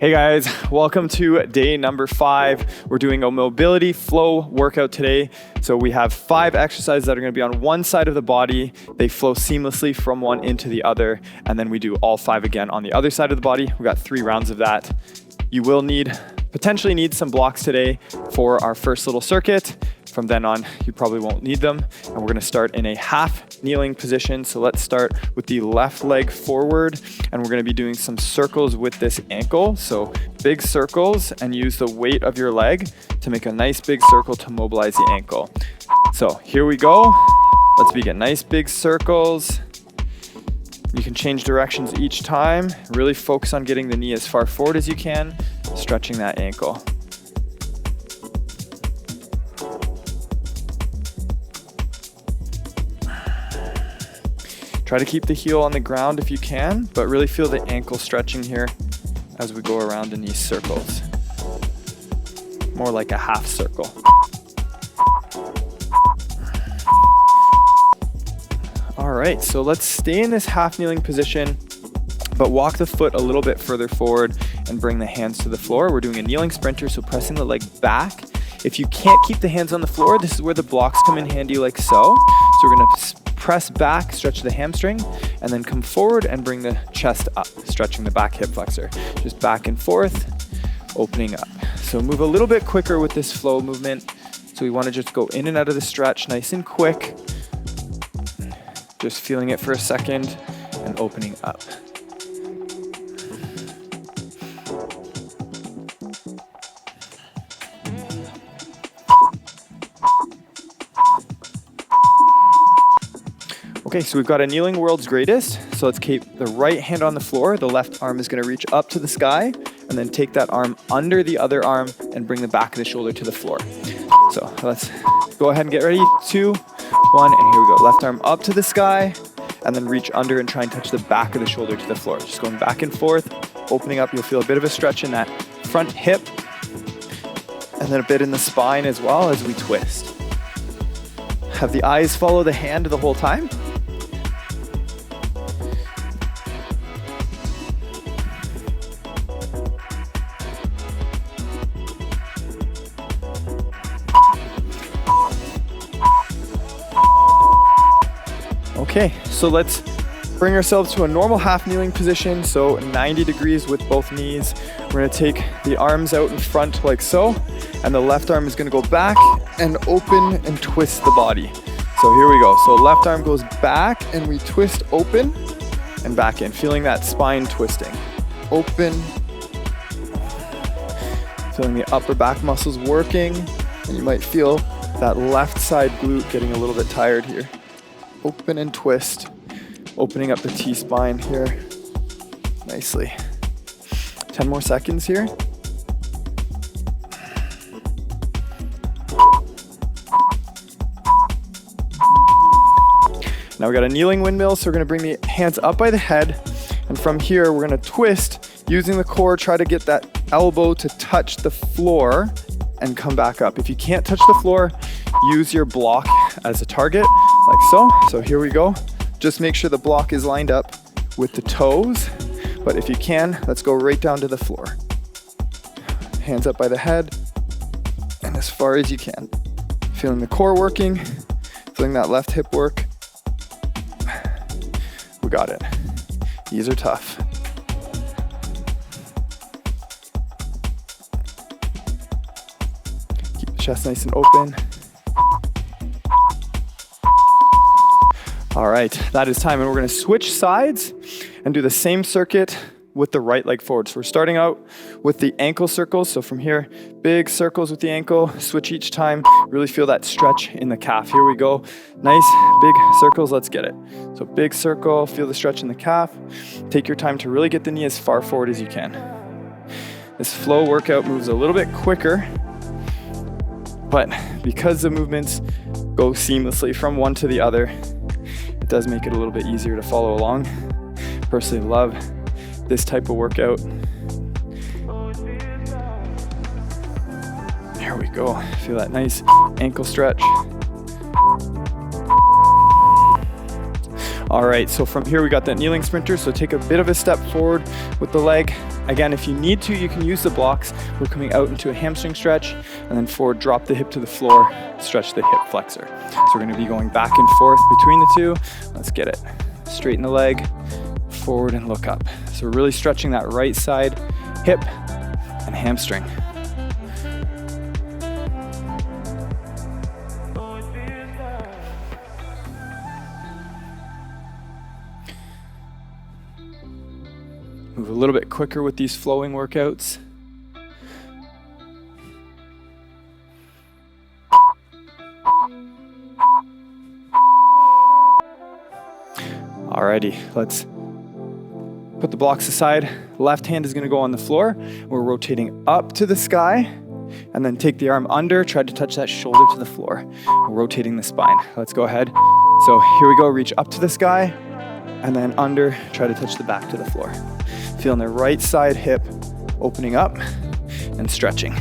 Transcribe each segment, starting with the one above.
Hey guys, welcome to day number 5. We're doing a mobility flow workout today. So we have 5 exercises that are going to be on one side of the body. They flow seamlessly from one into the other. And then we do all 5 again on the other side of the body. We've got 3 rounds of that. You will potentially need some blocks today for our first little circuit. From then on, you probably won't need them. And we're gonna start in a half kneeling position. So let's start with the left leg forward, and we're gonna be doing some circles with this ankle. So big circles, and use the weight of your leg to make a nice big circle to mobilize the ankle. So here we go. Let's begin. Nice big circles. You can change directions each time. Really focus on getting the knee as far forward as you can, stretching that ankle. Try to keep the heel on the ground if you can, but really feel the ankle stretching here as we go around in these circles. More like a half circle. All right, so let's stay in this half kneeling position, but walk the foot a little bit further forward and bring the hands to the floor. We're doing a kneeling sprinter, so pressing the leg back. If you can't keep the hands on the floor, this is where the blocks come in handy, like so. So we're gonna press back, stretch the hamstring, and then come forward and bring the chest up, stretching the back hip flexor. Just back and forth, opening up. So move a little bit quicker with this flow movement. So we want to just go in and out of the stretch nice and quick. Just feeling it for a second and opening up. Okay, so we've got a kneeling world's greatest. So let's keep the right hand on the floor. The left arm is going to reach up to the sky, and then take that arm under the other arm and bring the back of the shoulder to the floor. So let's go ahead and get ready. 2, 1, and here we go. Left arm up to the sky, and then reach under and try and touch the back of the shoulder to the floor. Just going back and forth, opening up. You'll feel a bit of a stretch in that front hip, and then a bit in the spine as well as we twist. Have the eyes follow the hand the whole time. Okay, so let's bring ourselves to a normal half kneeling position, so 90 degrees with both knees. We're gonna take the arms out in front like so, and the left arm is gonna go back and open and twist the body. So here we go. So left arm goes back and we twist open and back in, feeling that spine twisting. Open, feeling the upper back muscles working, and you might feel that left side glute getting a little bit tired here. Open and twist, opening up the T-spine here nicely. 10 more seconds here. Now we got a kneeling windmill, so we're gonna bring the hands up by the head, and from here we're gonna twist using the core. Try to get that elbow to touch the floor and come back up. If you can't touch the floor, use your block as a target, like so. So here we go. Just make sure the block is lined up with the toes, but if you can, let's go right down to the floor. Hands up by the head, and as far as you can. Feeling the core working, feeling that left hip work. We got it. These are tough. Keep the chest nice and open. All right, that is time, and we're gonna switch sides and do the same circuit with the right leg forward. So we're starting out with the ankle circles. So from here, big circles with the ankle, switch each time, really feel that stretch in the calf. Here we go, nice big circles, let's get it. So big circle, feel the stretch in the calf. Take your time to really get the knee as far forward as you can. This flow workout moves a little bit quicker, but because the movements go seamlessly from one to the other, it does make it a little bit easier to follow along. Personally love this type of workout. There we go. Feel that nice ankle stretch. All right, so from here we got that kneeling sprinter, so take a bit of a step forward with the leg. Again, if you need to, you can use the blocks. We're coming out into a hamstring stretch, and then forward, drop the hip to the floor, stretch the hip flexor. So we're gonna be going back and forth between the two. Let's get it. Straighten the leg, forward and look up. So we're really stretching that right side hip and hamstring. Move a little bit quicker with these flowing workouts. Alrighty, let's put the blocks aside. Left hand is gonna go on the floor. We're rotating up to the sky, and then take the arm under, try to touch that shoulder to the floor. We're rotating the spine. Let's go ahead. So here we go, reach up to the sky, and then under, try to touch the back to the floor. Feeling the right side hip opening up and stretching.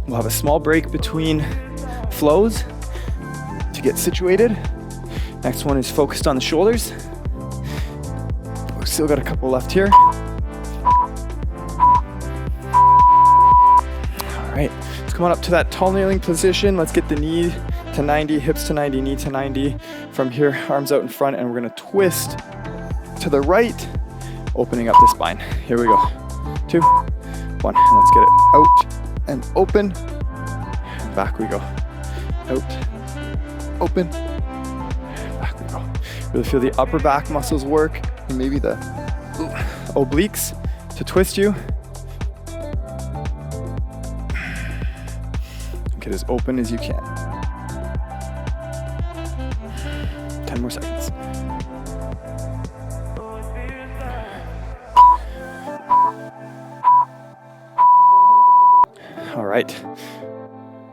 We'll have a small break between flows to get situated. Next one is focused on the shoulders. We've still got a couple left here. All right, let's come on up to that tall kneeling position. Let's get the knee to 90, hips to 90, knee to 90. From here, arms out in front, and we're gonna twist to the right, opening up the spine. Here we go. 2, 1, and let's get it out and open. And back we go. Out, open, and back we go. Really feel the upper back muscles work, and maybe the obliques to twist you. Get as open as you can. 10 more seconds. All right.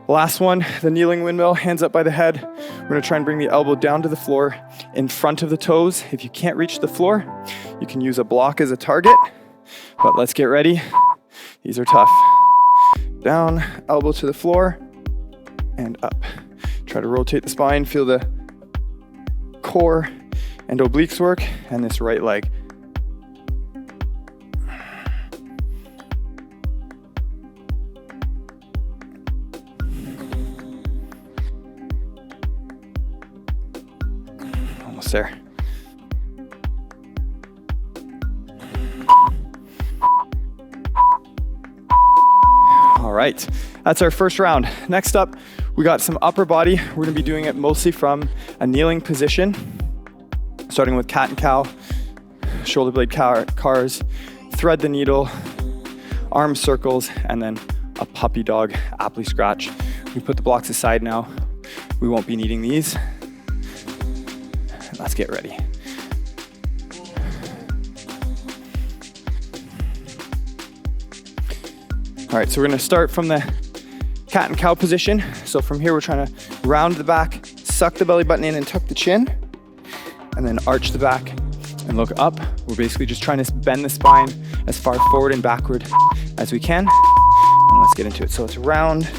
Last one, the kneeling windmill, hands up by the head. We're gonna try and bring the elbow down to the floor in front of the toes. If you can't reach the floor, you can use a block as a target, but let's get ready. These are tough. Down, elbow to the floor, and up. Try to rotate the spine, feel the core and obliques work, and this right leg. Almost there. All right, that's our first round. Next up, we got some upper body. We're gonna be doing it mostly from a kneeling position, starting with cat and cow, shoulder blade cars, thread the needle, arm circles, and then a puppy dog Apley scratch. We put the blocks aside now. We won't be needing these. Let's get ready. All right, so we're gonna start from the cat and cow position. So from here, we're trying to round the back, suck the belly button in and tuck the chin, and then arch the back and look up. We're basically just trying to bend the spine as far forward and backward as we can. And let's get into it. So it's round,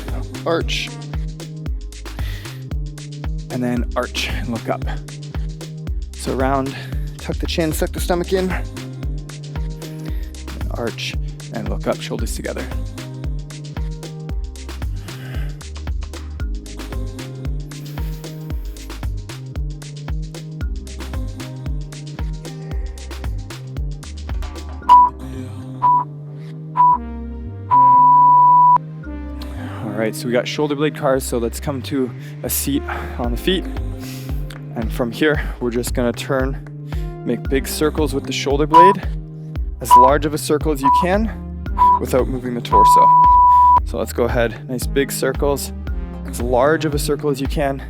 arch, and then arch and look up. So round, tuck the chin, suck the stomach in, arch, and look up, shoulders together. All right, so we got shoulder blade cars, so let's come to a seat on the feet. And from here, we're just gonna turn, make big circles with the shoulder blade, as large of a circle as you can without moving the torso. So let's go ahead, nice big circles, as large of a circle as you can.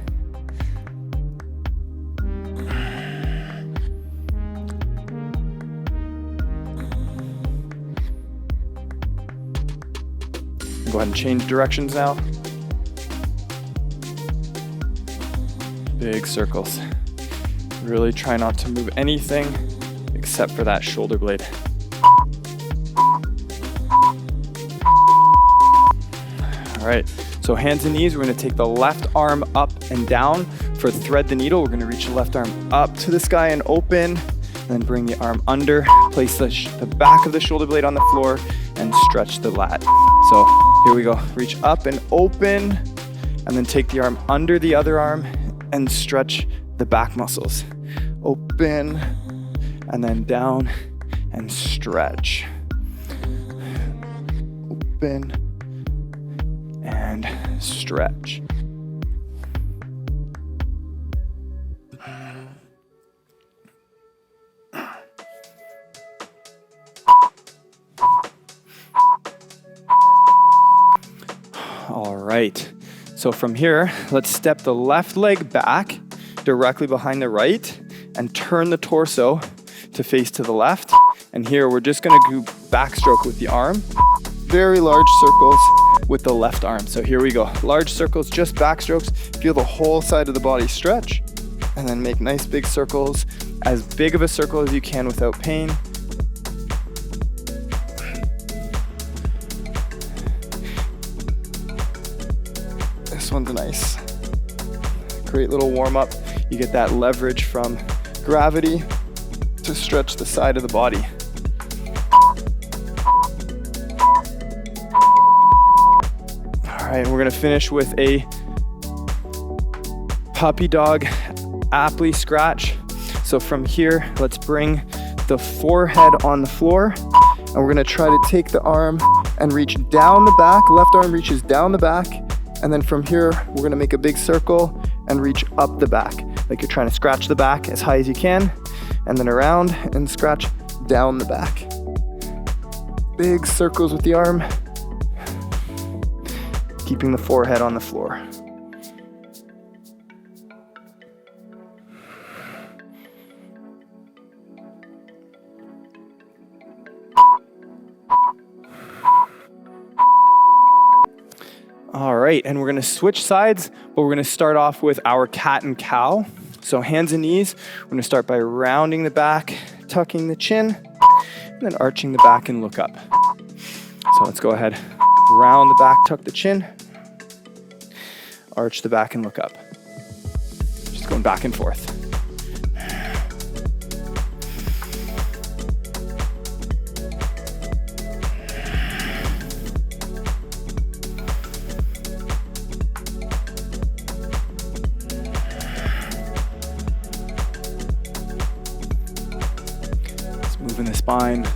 Go ahead and change directions now. Big circles. Really try not to move anything except for that shoulder blade. All All right, so hands and knees, we're gonna take the left arm up and down. For thread the needle, we're gonna reach the left arm up to the sky and open, then bring the arm under, place the back of the shoulder blade on the floor, and stretch the lat. So here we go, reach up and open, and then take the arm under the other arm and stretch the back muscles. Open, and then down and stretch. Open and stretch. All right, so from here, let's step the left leg back directly behind the right and turn the torso to face to the left. And here we're just gonna do backstroke with the arm, very large circles with the left arm. So here we go, large circles, just backstrokes. Feel the whole side of the body stretch, and then make nice big circles, as big of a circle as you can without pain. This one's nice. Great little warm up. You get that leverage from gravity to stretch the side of the body. All right, we're gonna finish with a puppy dog Apley scratch. So from here, let's bring the forehead on the floor, and we're gonna try to take the arm and reach down the back. Left arm reaches down the back, and then from here, we're gonna make a big circle and reach up the back, like you're trying to scratch the back as high as you can, and then around and scratch down the back. Big circles with the arm, keeping the forehead on the floor. All right, and we're gonna switch sides, but we're gonna start off with our cat and cow. So hands and knees, we're gonna start by rounding the back, tucking the chin, and then arching the back and look up. So let's go ahead, round the back, tuck the chin, arch the back and look up. Just going back and forth. Moving the spine.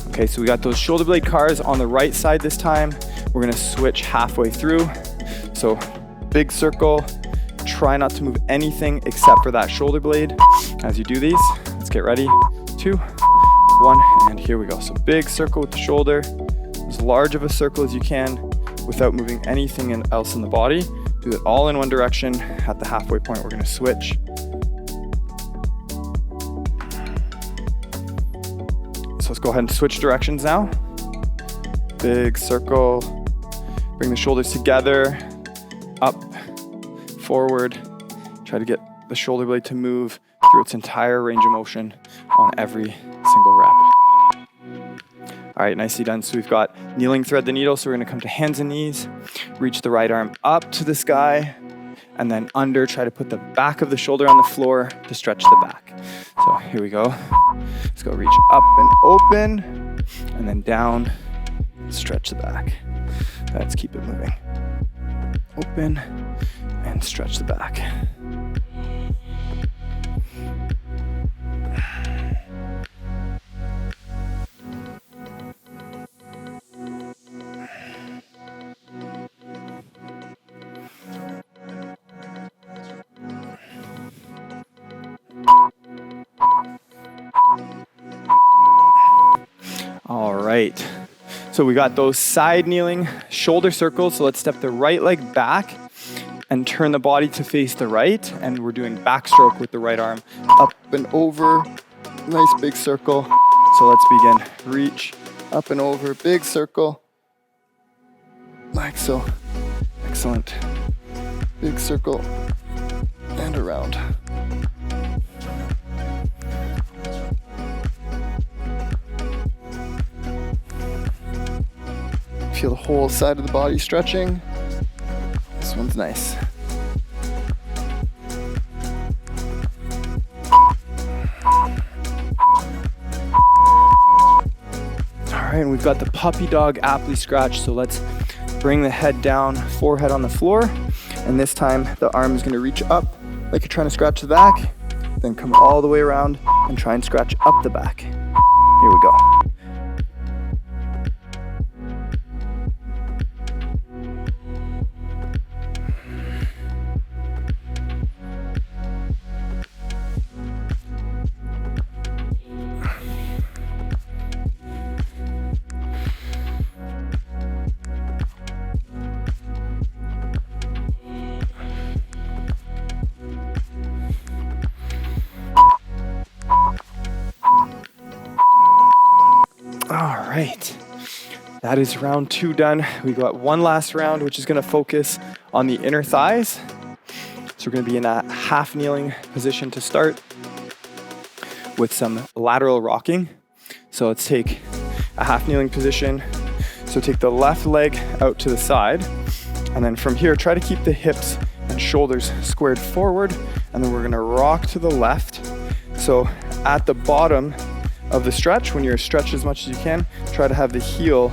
Okay, so we got those shoulder blade cars on the right side this time. We're gonna switch halfway through. So big circle, try not to move anything except for that shoulder blade. As you do these, let's get ready. 2, 1, and here we go. So big circle with the shoulder, as large of a circle as you can without moving anything else in the body. Do it all in one direction. At the halfway point, we're gonna switch. So let's go ahead and switch directions now. Big circle, bring the shoulders together, up, forward. Try to get the shoulder blade to move through its entire range of motion on every single rep. All right, nicely done. So we've got kneeling thread the needle. So we're gonna come to hands and knees, reach the right arm up to the sky, and then under, try to put the back of the shoulder on the floor to stretch the back. So here we go. Let's go reach up and open, and then down, stretch the back. Let's keep it moving. Open and stretch the back. All right, so we got those side kneeling shoulder circles. So let's step the right leg back and turn the body to face the right. And we're doing backstroke with the right arm, up and over, nice big circle. So let's begin. Reach, up and over, big circle, like so. Excellent. Big circle and around. feel the whole side of the body stretching. This one's nice. All right, and we've got the puppy dog Apley scratch. So let's bring the head down, forehead on the floor. And this time the arm is gonna reach up like you're trying to scratch the back, then come all the way around and try and scratch up the back. Here we go. All right, that is round 2 done. We got one last round, which is gonna focus on the inner thighs. So we're gonna be in a half kneeling position to start with some lateral rocking. So let's take a half kneeling position. So take the left leg out to the side. And then from here, try to keep the hips and shoulders squared forward. And then we're gonna rock to the left. So at the bottom of the stretch, when you're stretched as much as you can, try to have the heel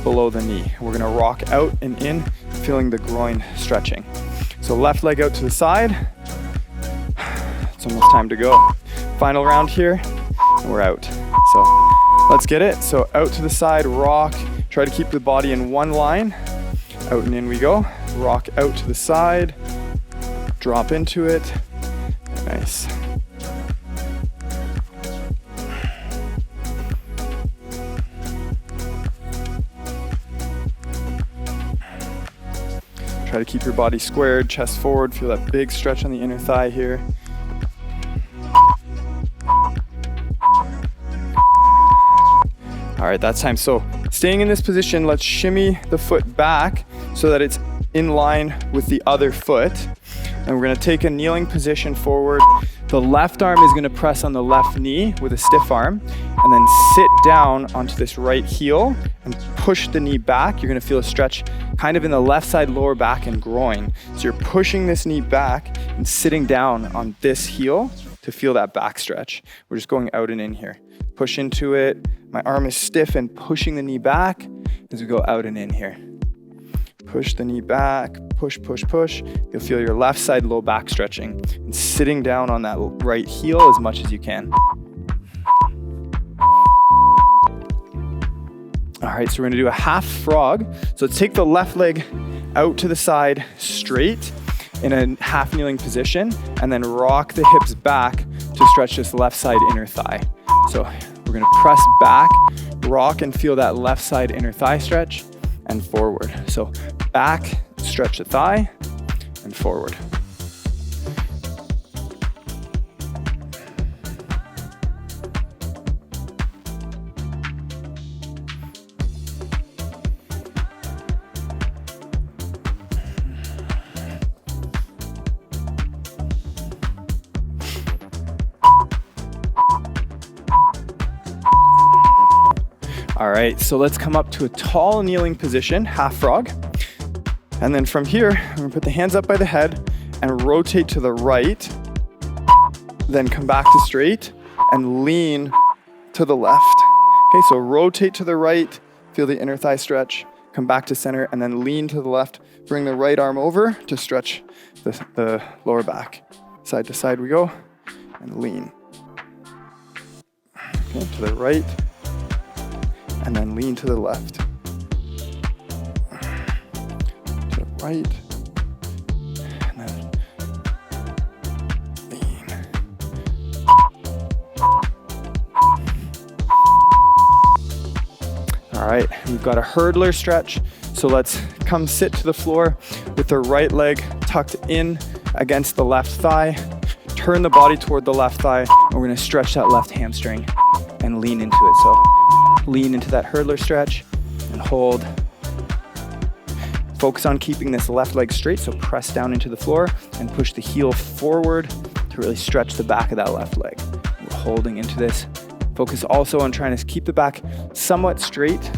below the knee. We're gonna rock out and in, feeling the groin stretching. So left leg out to the side. It's almost time to go. Final round here, and we're out. So let's get it. So out to the side, rock. Try to keep the body in one line. Out and in we go. Rock out to the side. Drop into it. Nice. Try to keep your body squared, chest forward. Feel that big stretch on the inner thigh here. All right, that's time. So staying in this position, let's shimmy the foot back so that it's in line with the other foot. And we're gonna take a kneeling position forward. The left arm is gonna press on the left knee with a stiff arm, and then sit down onto this right heel and push the knee back. You're gonna feel a stretch kind of in the left side lower back and groin. So you're pushing this knee back and sitting down on this heel to feel that back stretch. We're just going out and in here. Push into it. My arm is stiff and pushing the knee back as we go out and in here. Push the knee back, push, push, push. You'll feel your left side low back stretching and sitting down on that right heel as much as you can. All right, so we're gonna do a half frog. So take the left leg out to the side straight in a half kneeling position, and then rock the hips back to stretch this left side inner thigh. So we're gonna press back, rock and feel that left side inner thigh stretch, and forward. So back, stretch the thigh, and forward. All right, so let's come up to a tall kneeling position, half frog. And then from here, I'm gonna put the hands up by the head and rotate to the right, then come back to straight and lean to the left. Okay, so rotate to the right, feel the inner thigh stretch, come back to center, and then lean to the left. Bring the right arm over to stretch the lower back. Side to side we go, and lean. Okay, to the right, and then lean to the left. To the right, and then lean. All right, we've got a hurdler stretch. So let's come sit to the floor with the right leg tucked in against the left thigh. Turn the body toward the left thigh, and we're gonna stretch that left hamstring and lean into it. So lean into that hurdler stretch and hold. Focus on keeping this left leg straight, so press down into the floor and push the heel forward to really stretch the back of that left leg. We're holding into this. Focus also on trying to keep the back somewhat straight,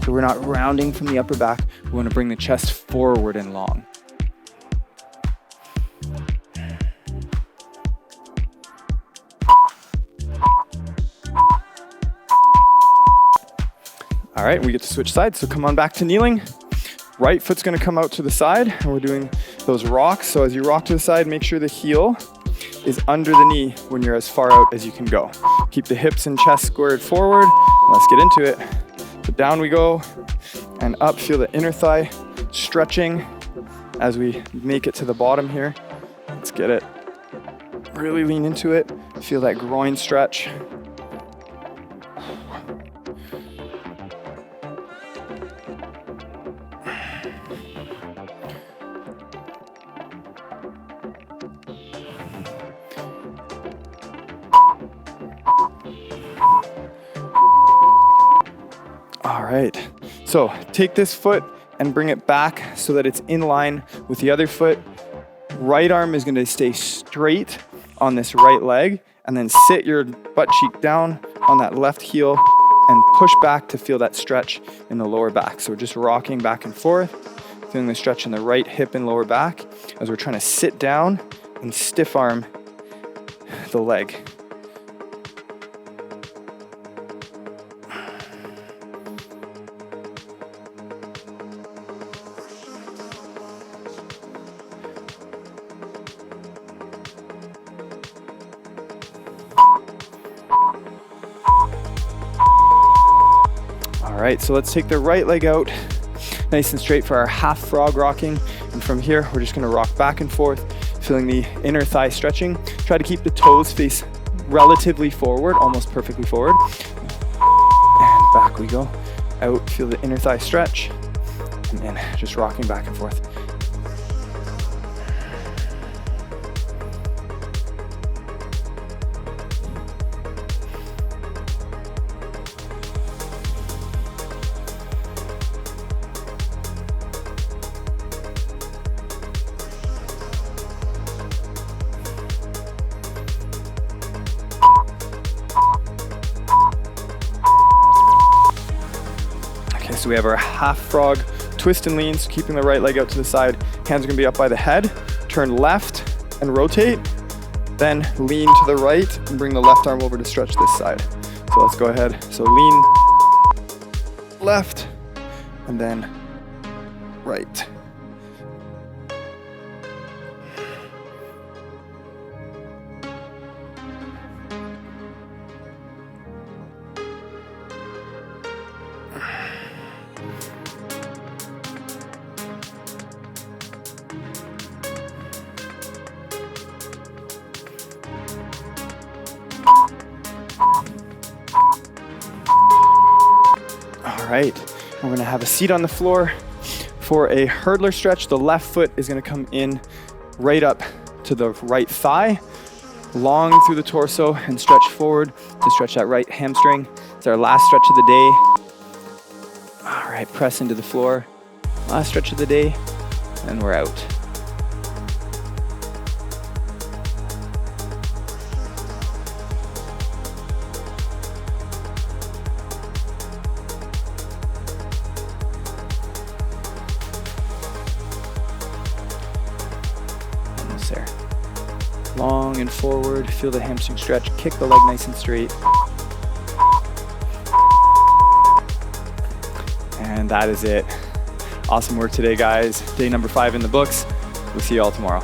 So we're not rounding from the upper back. We want to bring the chest forward and long. All right, we get to switch sides. So come on back to kneeling. Right foot's gonna come out to the side, and we're doing those rocks. So as you rock to the side, make sure the heel is under the knee when you're as far out as you can go. Keep the hips and chest squared forward. Let's get into it. So down we go, and up. Feel the inner thigh stretching as we make it to the bottom here. Let's get it. Really lean into it. Feel that groin stretch. All right, so take this foot and bring it back so that it's in line with the other foot. Right arm is gonna stay straight on this right leg, and then sit your butt cheek down on that left heel and push back to feel that stretch in the lower back. So we're just rocking back and forth, feeling the stretch in the right hip and lower back as we're trying to sit down and stiff arm the leg. All right, so let's take the right leg out nice and straight for our half frog rocking. And from here, we're just gonna rock back and forth, feeling the inner thigh stretching. Try to keep the toes face relatively forward, almost perfectly forward. And back we go. Out, feel the inner thigh stretch. And then just rocking back and forth. So we have our half frog twist and lean, so keeping the right leg out to the side. Hands are gonna be up by the head. Turn left and rotate. Then lean to the right and bring the left arm over to stretch this side. So let's go ahead. So lean left and then right. All right, we're gonna have a seat on the floor for a hurdler stretch. The left foot is gonna come in right up to the right thigh, long through the torso and stretch forward to stretch that right hamstring. It's our last stretch of the day. All right, press into the floor. Last stretch of the day, and we're out. There. Long and forward, feel the hamstring stretch, kick the leg nice and straight. And that is it. Awesome work today, guys. Day number 5 in the books. We'll see you all tomorrow.